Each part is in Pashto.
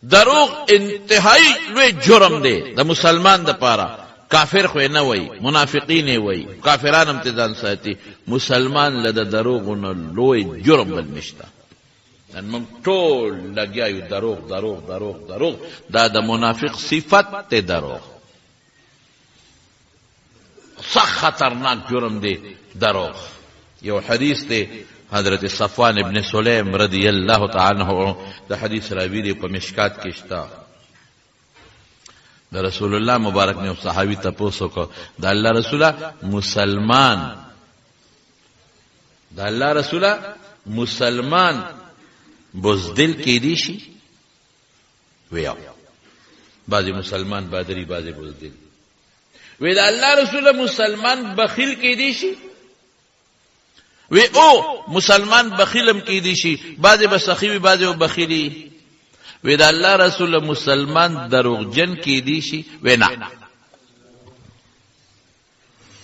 دروغ انتهایی لوی جرم دی د مسلمان د پاره. کافر خو نه وای، منافقین وای، کافران امتدان ساتي. مسلمان لده دروغ نه لوی جرم بل نشته. نن موږ ټول لګیایو دروغ دروغ دروغ دروغ. دا د منافق صفت ته دروغ. سخت خطرناک جرم دی دروغ. یو حدیث دی حضرت صفوان ابن سلیم رضی اللہ تعالی عنہ دا حدیث راوی دی په مشکات کې شتا. دا رسول الله مبارک نے صحابی تپوسو کو دا اللہ رسولہ مسلمان، دا اللہ رسولہ مسلمان بزدل کی دیشی ویاو. بعضی مسلمان بادری بعضی بزدل. وی دا اللہ رسولہ مسلمان بخیل کی دیشی وی او مسلمان بخیلم کی دیشی، بعضی بسخی وی بعضی بخیلی. وی دا اللہ رسول مسلمان دروغجن کی دیشی وی نا،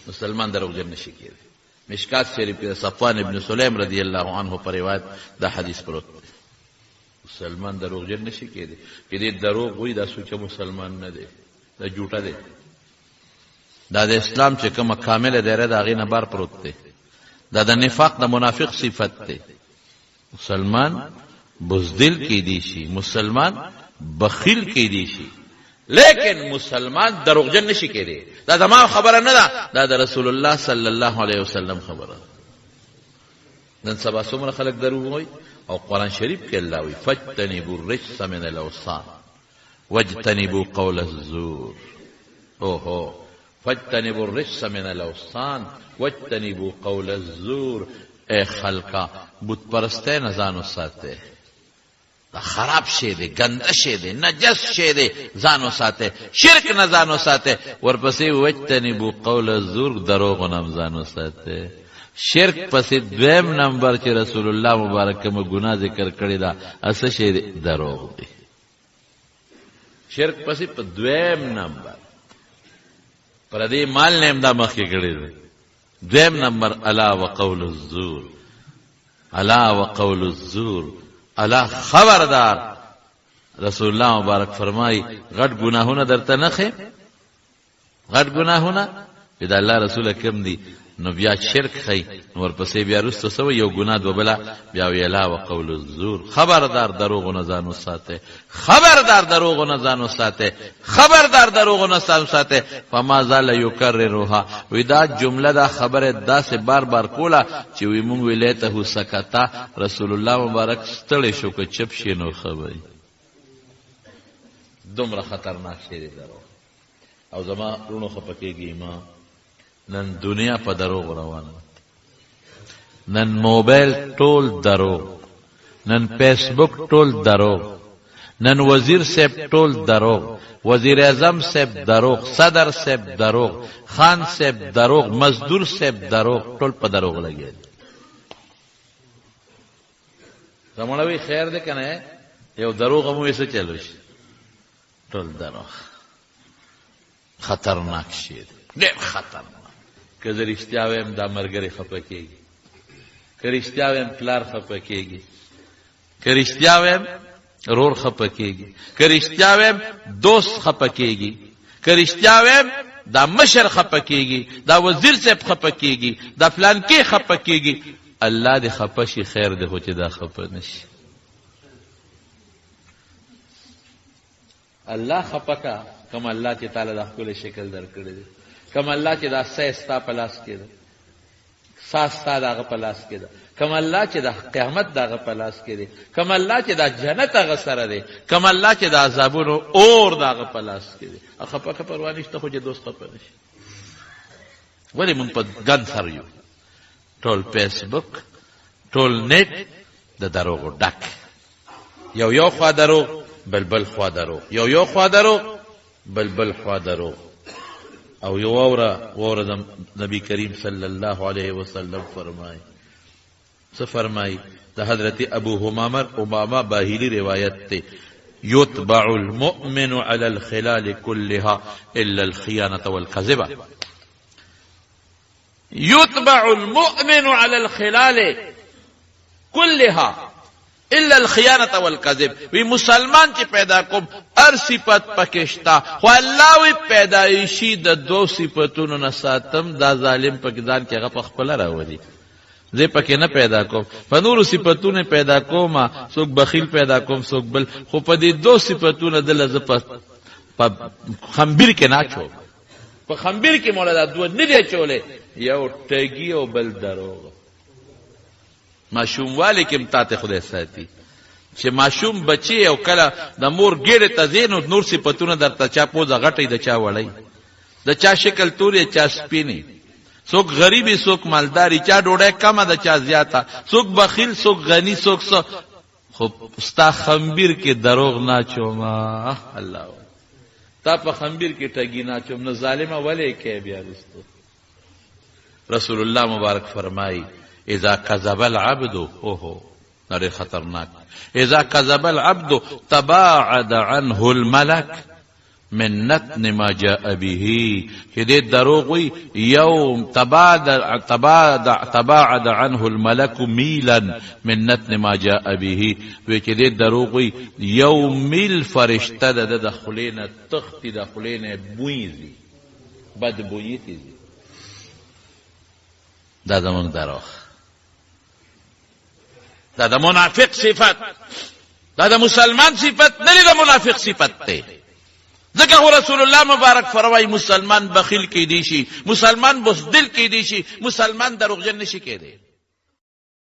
مسلمان دروغجن نشی کی دی. مشکات شریف کی صفوان ابن سلیم رضی اللہ عنہ پر روایت دا حدیث پروت دی. مسلمان دروغجن نشی کی دی کہ دی دروغ وی دا سوچا مسلمان نہ دے، دا جھوٹا دے. دا دا اسلام چه کم کامل دیره دا غین بار پروت دی. دا دا نفاق دا منافق صفت تے. مسلمان بزدل کی دیشی، مسلمان بخیل کی دیشی، لیکن مسلمان دروغجن نشی کی دی. دا زمان خبر ندا، دا دا رسول اللہ صلی اللہ علیہ وسلم خبر. نن سبا سمر خلق دروغ ہوئی. او قرآن شریف کے اللہ ہوئی فاجتنبوا الرجس من الاوثان واجتنبوا قول الزور. اوہو فاجتنبوا الرجس من الاوثان واجتنبوا قول الزور. اے خلقا بت پرستے نزانو ساتے، خراب شے دے، گندا شے دے، نجس شے دے زانو ساتے، شرک نزانو ساتے. ورپسې واجتنبوا قول الزور، دروغ نمزانو ساتے. شرک پسې دویم نمبر چې رسول الله مبارک کوم ګناه ذکر کړی دا اس شے دے دروغ دی. شرک پسې په دویم نمبر پر دې مال نیم دا مخ کې کړی دی. دویم نمبر الا وقول الزور، الا وقول الزور. الا خبردار. رسول الله مبارک فرمای غټ گناهونه درته نه خې، غټ گناهونه دا الله رسول کم دی. نو بیا شرک خی، نو ورپسې بیا رستو سو یو ګناه دو بلا بیا ویلا وقول الزور. خبردار دروغ نه ځانو ساته، خبردار دروغ نه ځانو ساته، خبردار دروغ نه ځانو ساته. فما زال یکررها. ودا جمله دا خبره دا سے بار بار کولا چې وی مونږ ویلیته سکتا. رسول الله مبارک ستړی شو کو چپ شینو خبري. دومره خطرناک شی دی دروغ. او زما رونو خپکیږي ما نن دنیا په دروغ روانه، نن موبایل ټول دروغ، نن فیسبوک ټول دروغ، نن وزیر صاحب ټول دروغ، وزیر اعظم صاحب دروغ، صدر صاحب دروغ، خان صاحب دروغ، مزدور صاحب دروغ، ټول په دروغ لګي. زمونږ خیر دې کنه یو دروغ مو یې څه چلو شي، ټول دروغ. خطرناک شی دی، ډېر خطرناک. که زه رښتیا وایم دا ملګری خفه کېږي، که رښتیا وایم پلار خفه کېږي، که رښتیا وایم رور خفه کېږي، که رښتیا وایم دوست خفه کېږي، که رښتیا وایم دا مشر خفه کېږي، دا وزیر صاحب خفه کېږي، دا فلانکي خفه کېږي. الله دې خفه شي، خیر دی خو چې دا خفه نشي. الله خفه کا کم الله چې تعالی د خپل شکل درکړي دی، کم الله چې دا سې ستا په لاس کې ده، ساس ستا دغه په لاس کې ده، کم الله چې د قیامت دغه په لاس کې دی، کم الله چې دا جنت هغه سره دی، کم الله چې د عذابونو اور دغه په لاس کې دی. خفه پروا نشته خو چې دوست خفه نشي. ولې مونږ په ګن سره یو، ټول فیسبوک ټول نیټ د دروغو ډک. یو خوا دروغ بلبل خوا دروغ، یو خوا دروغ بلبل خوا دروغ. او یو وره نبی کریم صلی الله علیه وسلم فرمای څه فرمای؟ د حضرت ابو امامه باهلی روایت ته یتبع المؤمن علی الخلال كلها الا الخيانه والكذبه. يتبع المؤمن على الخلال كلها الا الخیانه والکذب. وی مسلمان چې پیدا کوم هر صفت پکشتا، خو الله وی پیدایشي د دو صفاتونو نه ساتم، دا ظالم پکې ځان کې هغه په خپل راولي، زه پکې نه پیدا کوم. په نورو صفاتونو پیدا کوم، څوک بخیل پیدا کوم څوک بل، خو په دې دو صفاتونو دل ز په خمبیر کې نه چو، په خمبیر کې مولا دا دوه نه دی چولې، یو ټګي او بل دروغ. ماشوم والی کې متاته خدای ساتي چې ماشوم بچي او کله د مور ګېړه ته زینو نور صفاتونه درته چا پوزه غټي د چا وړي، د چا شکل توري چا سپینی، څوک غریبي څوک مالداري، چا ډوډۍ کمه د چا زیاته، څوک بخیل څوک غني څوک خو ستا خمبیر کې دروغ نه چوما. الله تا په خمبیر کې ټګي نه چوم، نه ظالمه ولې کې بیا رستو. رسول الله مبارک فرمایي اذا كذب العبد، اوه نړۍ خطرناک، اذا كذب العبد تباعد عنه الملك من نتن ما جاء به، چې دې دروغ وي یوم تباعد عنه الملك میلا من نتن ما جاء به، وی چې دې دروغ وي یو میل فرشته د خلینه تختی د خلینه بویزي، بد بویتی. دا زمونږ دروغ، دا د منافق صفت، دا د مسلمان صفت نه د منافق صفت ته. ځکه هو رسول الله مبارک فرمایي مسلمان بخیل کې دی شي، مسلمان بزدل کې دی شي، مسلمان دروغجن نشي کېدی.